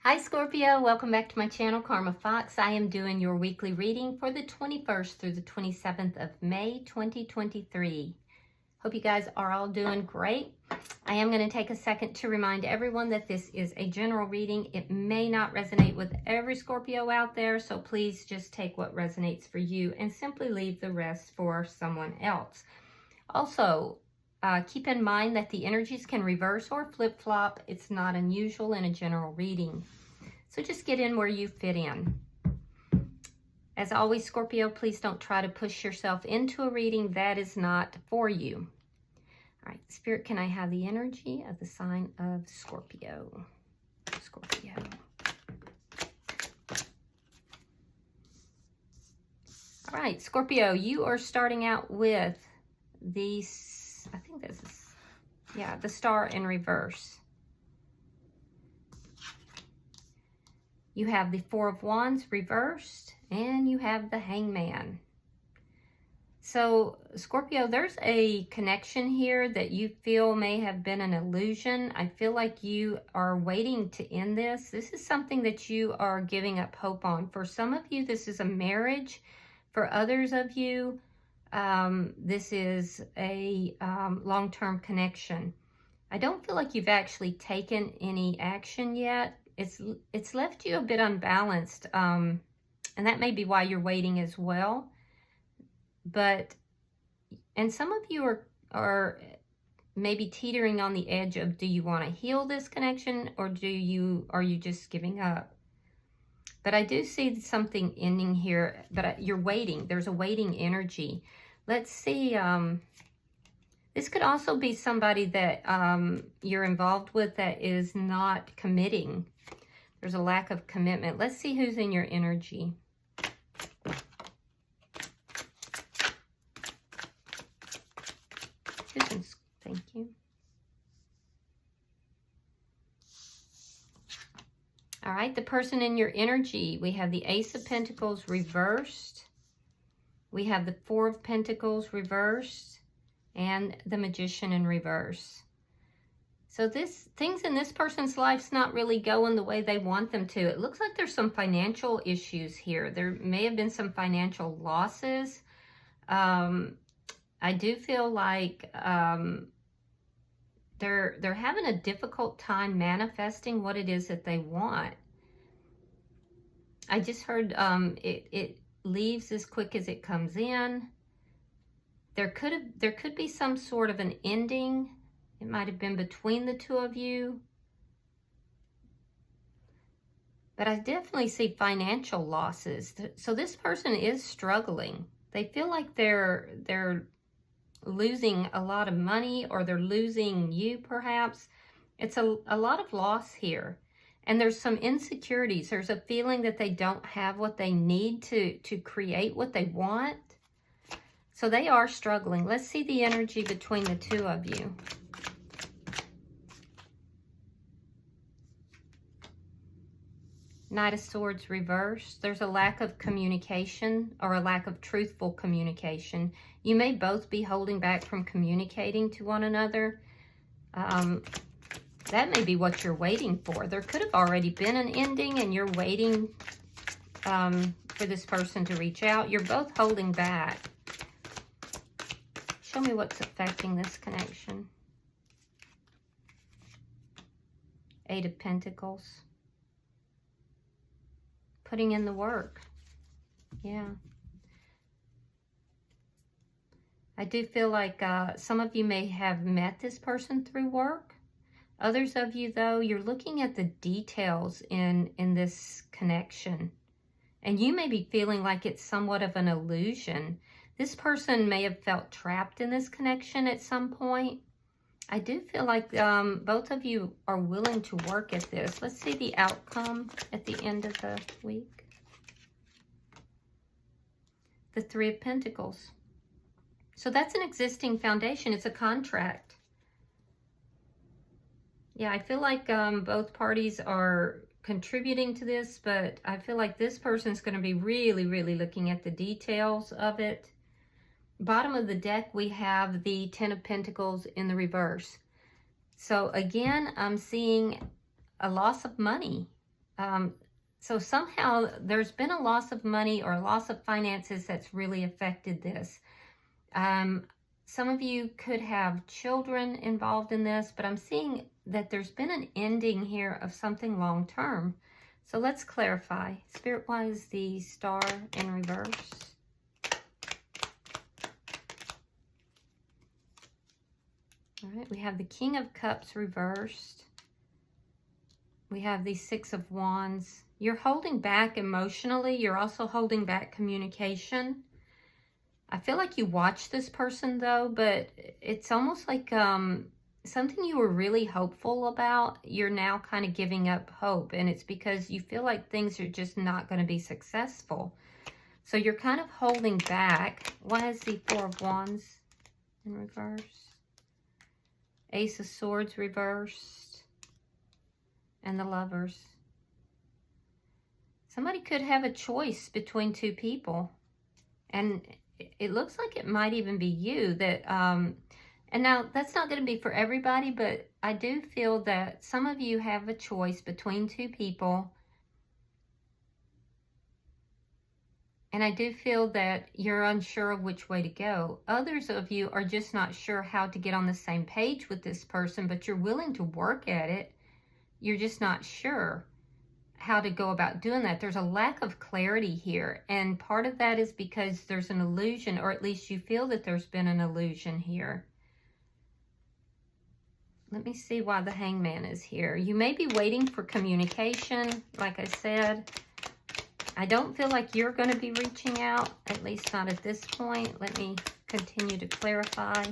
Hi Scorpio, welcome back to my channel, Karma Fox. I am doing your weekly reading for the 21st through the 27th of May, 2023. Hope you guys are all doing great. I am going to take a second to remind everyone that this is a general reading. It may not resonate with every Scorpio out there, so please just take what resonates for you and simply leave the rest for someone else. Also, keep in mind that the energies can reverse or flip-flop. It's not unusual in a general reading. So just get in where you fit in. As always, Scorpio, please don't try to push yourself into a reading. That is not for you. All right, Spirit, can I have the energy of the sign of Scorpio? Scorpio. All right, Scorpio, you are starting out with these, I think this is, yeah, the Star in reverse. You have the Four of Wands reversed, and you have the Hangman. So, Scorpio, there's a connection here that you feel may have been an illusion. I feel like you are waiting to end this. This is something that you are giving up hope on. For some of you, this is a marriage. For others of you, this is a long-term connection. I don't feel like you've actually taken any action yet. It's left you a bit unbalanced, and that may be why you're waiting as well. And some of you are maybe teetering on the edge of, do you want to heal this connection, or are you just giving up? But I do see something ending here, but you're waiting. There's a waiting energy. Let's see. This could also be somebody that you're involved with that is not committing. There's a lack of commitment. Let's see who's in your energy. Thank you. All right, the person in your energy, we have the Ace of Pentacles reversed. We have the Four of Pentacles reversed and the Magician in reverse. So things in this person's life's not really going the way they want them to. It looks like there's some financial issues here. There may have been some financial losses. I do feel like they're having a difficult time manifesting what it is that they want. I just heard it leaves as quick as it comes in. There could be some sort of an ending. It might have been between the two of you. But I definitely see financial losses. So this person is struggling. They feel like they're losing a lot of money, or they're losing you perhaps. It's a lot of loss here. And there's some insecurities. There's a feeling that they don't have what they need to create what they want. So they are struggling. Let's see the energy between the two of you. Knight of Swords reversed. There's a lack of communication, or a lack of truthful communication. You may both be holding back from communicating to one another. That may be what you're waiting for. There could have already been an ending, and you're waiting for this person to reach out. You're both holding back. Show me what's affecting this connection. Eight of Pentacles. Putting in the work. Yeah. I do feel like some of you may have met this person through work. Others of you, though, you're looking at the details in this connection. And you may be feeling like it's somewhat of an illusion. This person may have felt trapped in this connection at some point. I do feel like both of you are willing to work at this. Let's see the outcome at the end of the week. The Three of Pentacles. So that's an existing foundation. It's a contract. Yeah, I feel like both parties are contributing to this, but I feel like this person's going to be really, really looking at the details of it. Bottom of the deck, we have the Ten of Pentacles in the reverse. So again, I'm seeing a loss of money. So somehow there's been a loss of money or a loss of finances that's really affected this. Some of you could have children involved in this, but I'm seeing that there's been an ending here of something long-term. So let's clarify. Spirit, why is the Star in reverse? All right, we have the King of Cups reversed. We have the Six of Wands. You're holding back emotionally. You're also holding back communication. I feel like you watch this person though, but it's almost like something you were really hopeful about. You're now kind of giving up hope, and it's because you feel like things are just not going to be successful. So you're kind of holding back. Why is the Four of Wands in reverse? Ace of Swords reversed. And the Lovers. Somebody could have a choice between two people. And it looks like it might even be you that, and now that's not going to be for everybody, but I do feel that some of you have a choice between two people. And I do feel that you're unsure of which way to go. Others of you are just not sure how to get on the same page with this person, but you're willing to work at it. You're just not sure how to go about doing that. There's a lack of clarity here. And part of that is because there's an illusion, or at least you feel that there's been an illusion here. Let me see why the Hangman is here. You may be waiting for communication. Like I said, I don't feel like you're going to be reaching out, at least not at this point. Let me continue to clarify.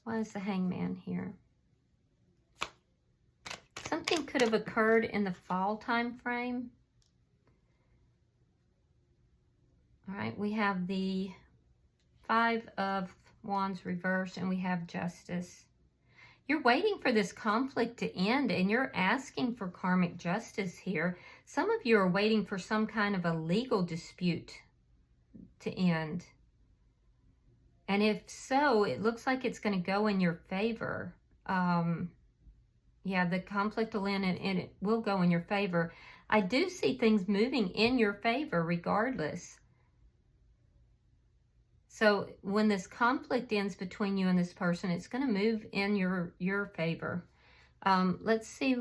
Why is the Hangman here? Something could have occurred in the fall time frame. All right, we have the Five of Wands reversed, and we have Justice. You're waiting for this conflict to end, and you're asking for karmic justice here. Some of you are waiting for some kind of a legal dispute to end. And if so, it looks like it's going to go in your favor. Yeah, the conflict will end and it will go in your favor. I do see things moving in your favor regardless. So when this conflict ends between you and this person, it's going to move in your favor. Let's see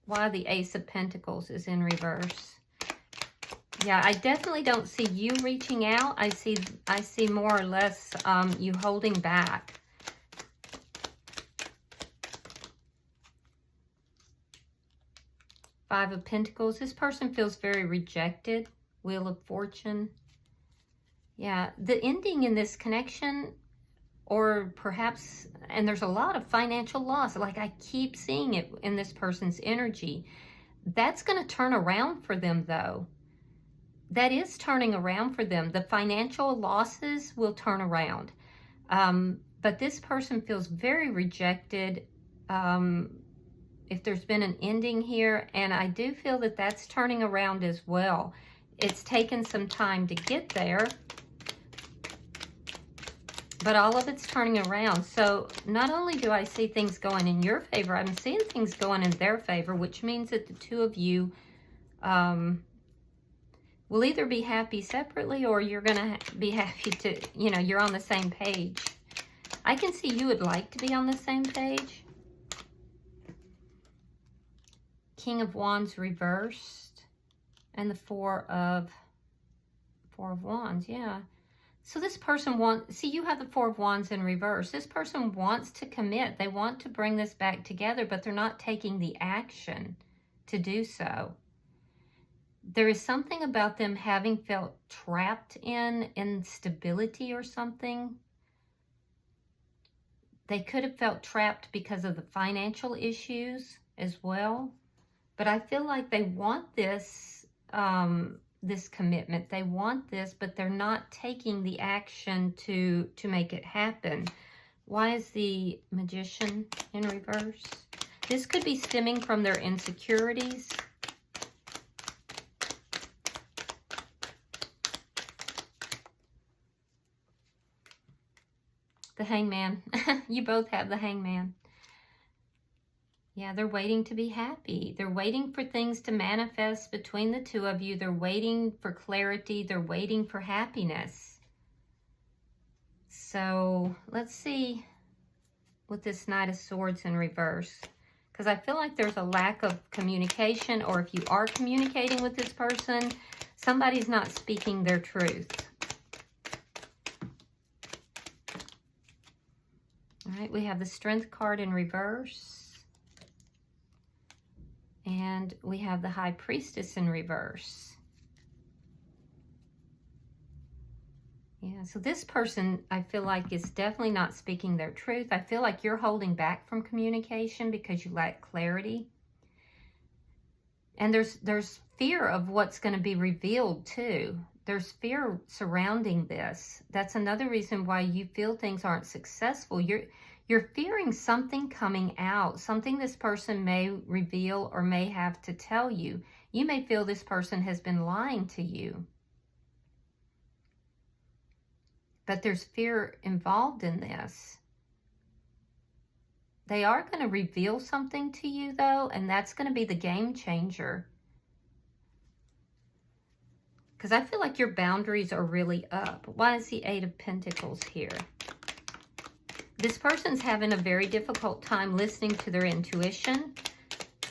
why the Ace of Pentacles is in reverse. Yeah, I definitely don't see you reaching out. I see more or less you holding back. Five of Pentacles. This person feels very rejected. Wheel of Fortune. Yeah, the ending in this connection, or perhaps, and there's a lot of financial loss. Like I keep seeing it in this person's energy. That's going to turn around for them though. That is turning around for them. The financial losses will turn around. But this person feels very rejected if there's been an ending here. And I do feel that that's turning around as well. It's taken some time to get there. But all of it's turning around. So not only do I see things going in your favor, I'm seeing things going in their favor, which means that the two of you will either be happy separately, or you're going to be happy to, you're on the same page. I can see you would like to be on the same page. King of Wands reversed, and the Four of Wands, yeah. So this person wants, see, you have the Four of Wands in reverse. This person wants to commit. They want to bring this back together, but they're not taking the action to do so. There is something about them having felt trapped in instability or something. They could have felt trapped because of the financial issues as well. But I feel like they want this, this commitment. They want this, but they're not taking the action to make it happen. Why is the Magician in reverse? This could be stemming from their insecurities. The Hangman. You both have the Hangman. Yeah, they're waiting to be happy. They're waiting for things to manifest between the two of you. They're waiting for clarity. They're waiting for happiness. So let's see with this Knight of Swords in reverse. Because I feel like there's a lack of communication, or if you are communicating with this person, somebody's not speaking their truth. All right, we have the Strength card in reverse. And we have the High Priestess in reverse. Yeah, so this person, I feel like, is definitely not speaking their truth. I feel like you're holding back from communication because you lack clarity. And there's fear of what's going to be revealed too. There's fear surrounding this. That's another reason why you feel things aren't successful. You're fearing something coming out, something this person may reveal or may have to tell you. You may feel this person has been lying to you. But there's fear involved in this. They are going to reveal something to you, though, and that's going to be the game changer. Because I feel like your boundaries are really up. Why is the Eight of Pentacles here? This person's having a very difficult time listening to their intuition,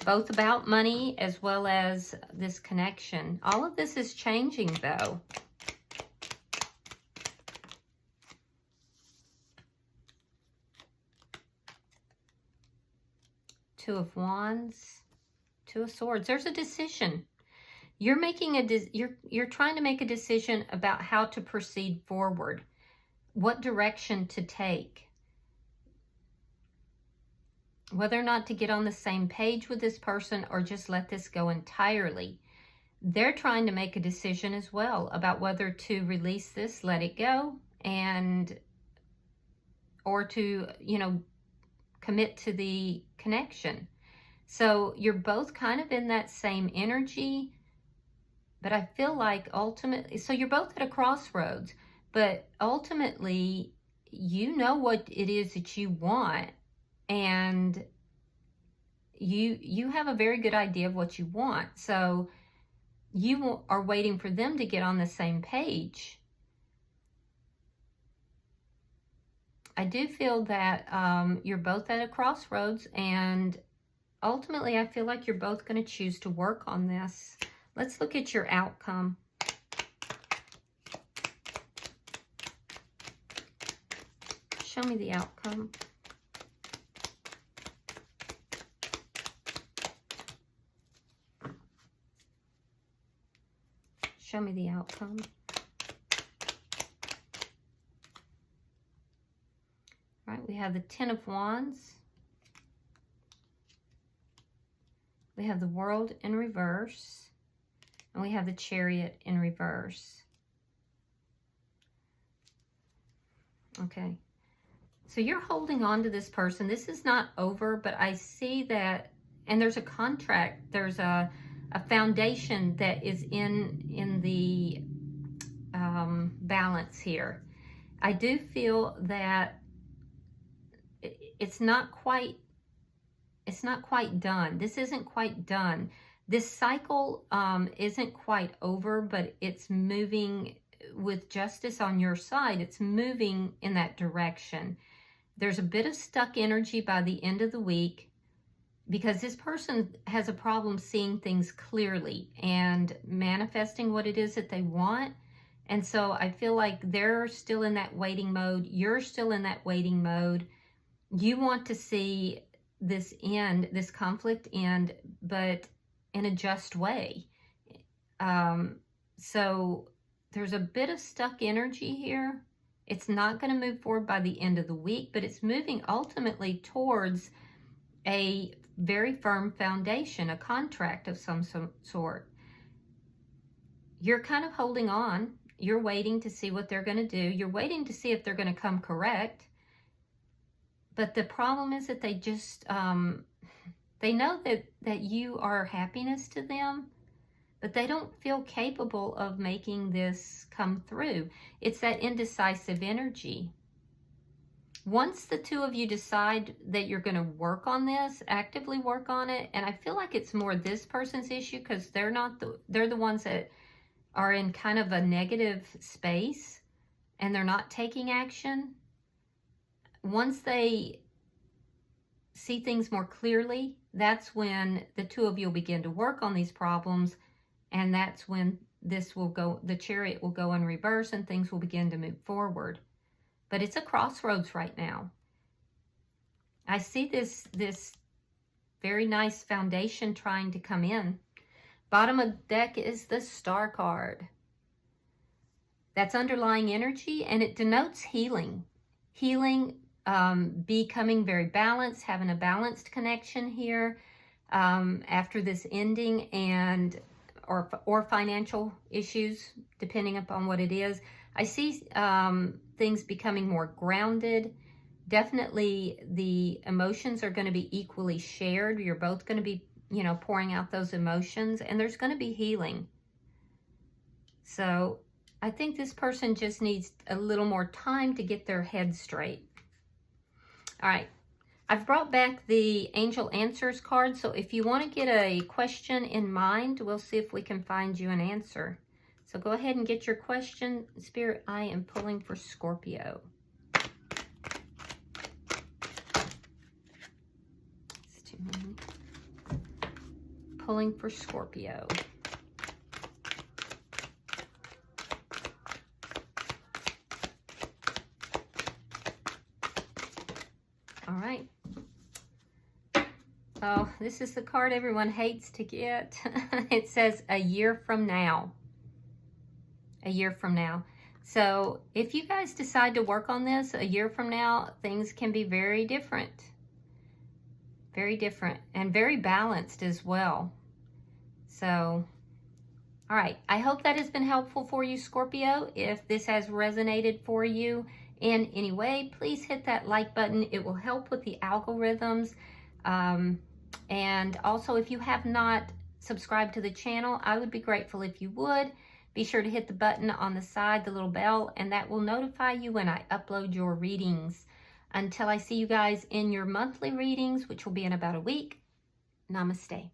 both about money as well as this connection. All of this is changing, though. Two of Wands, Two of Swords. There's a decision. You're making you're trying to make a decision about how to proceed forward, what direction to take, whether or not to get on the same page with this person or just let this go entirely. They're trying to make a decision as well about whether to release this, let it go, or to, commit to the connection. So you're both kind of in that same energy, but I feel like ultimately, so you're both at a crossroads, but ultimately you know what it is that you want, and you have a very good idea of what you want. So you are waiting for them to get on the same page. I do feel that you're both at a crossroads, and ultimately I feel like you're both going to choose to work on this. Let's look at your outcome. Show me the outcome. Show me the outcome. All right, we have the Ten of Wands. We have the World in reverse. And we have the Chariot in reverse. Okay. So you're holding on to this person. This is not over, but I see that, and there's a contract. There's a foundation that is in the balance here. I do feel that it's not quite done. This isn't quite done. This cycle isn't quite over, but it's moving with justice on your side. It's moving in that direction. There's a bit of stuck energy by the end of the week because this person has a problem seeing things clearly and manifesting what it is that they want. And so I feel like they're still in that waiting mode. You're still in that waiting mode. You want to see this end, this conflict end, but in a just way. So there's a bit of stuck energy here. It's not going to move forward by the end of the week, but it's moving ultimately towards a very firm foundation, a contract of some sort. You're kind of holding on. You're waiting to see what they're going to do. You're waiting to see if they're going to come correct. But the problem is that they just, they know that you are happiness to them, but they don't feel capable of making this come through. It's that indecisive energy. once the two of you decide that you're going to work on this, actively work on it, and I feel like it's more this person's issue because they're the ones that are in kind of a negative space and they're not taking action. Once they see things more clearly, that's when the two of you will begin to work on these problems, and that's when this will go, the Chariot will go in reverse and things will begin to move forward. But it's a crossroads right now. I see this very nice foundation trying to come in. Bottom of the deck is the Star card. That's underlying energy, and it denotes healing. Healing, becoming very balanced, having a balanced connection here after this ending, and or financial issues, depending upon what it is. I see things becoming more grounded. Definitely the emotions are going to be equally shared. You're both going to be, you know, pouring out those emotions, and there's going to be healing. So I think this person just needs a little more time to get their head straight. All right. I've brought back the Angel Answers card, so if you want to get a question in mind, we'll see if we can find you an answer. So go ahead and get your question. Spirit, I am pulling for Scorpio. It's too many. Pulling for Scorpio. All right. Oh, this is the card everyone hates to get. It says a year from now. A year from now. So if you guys decide to work on this a year from now, things can be very different. Very different and very balanced as well. So, all right. I hope that has been helpful for you, Scorpio. If this has resonated for you in any way, please hit that like button. It will help with the algorithms. And also, if you have not subscribed to the channel, I would be grateful if you would. Be sure to hit the button on the side, the little bell, and that will notify you when I upload your readings. Until I see you guys in your monthly readings, which will be in about a week, namaste.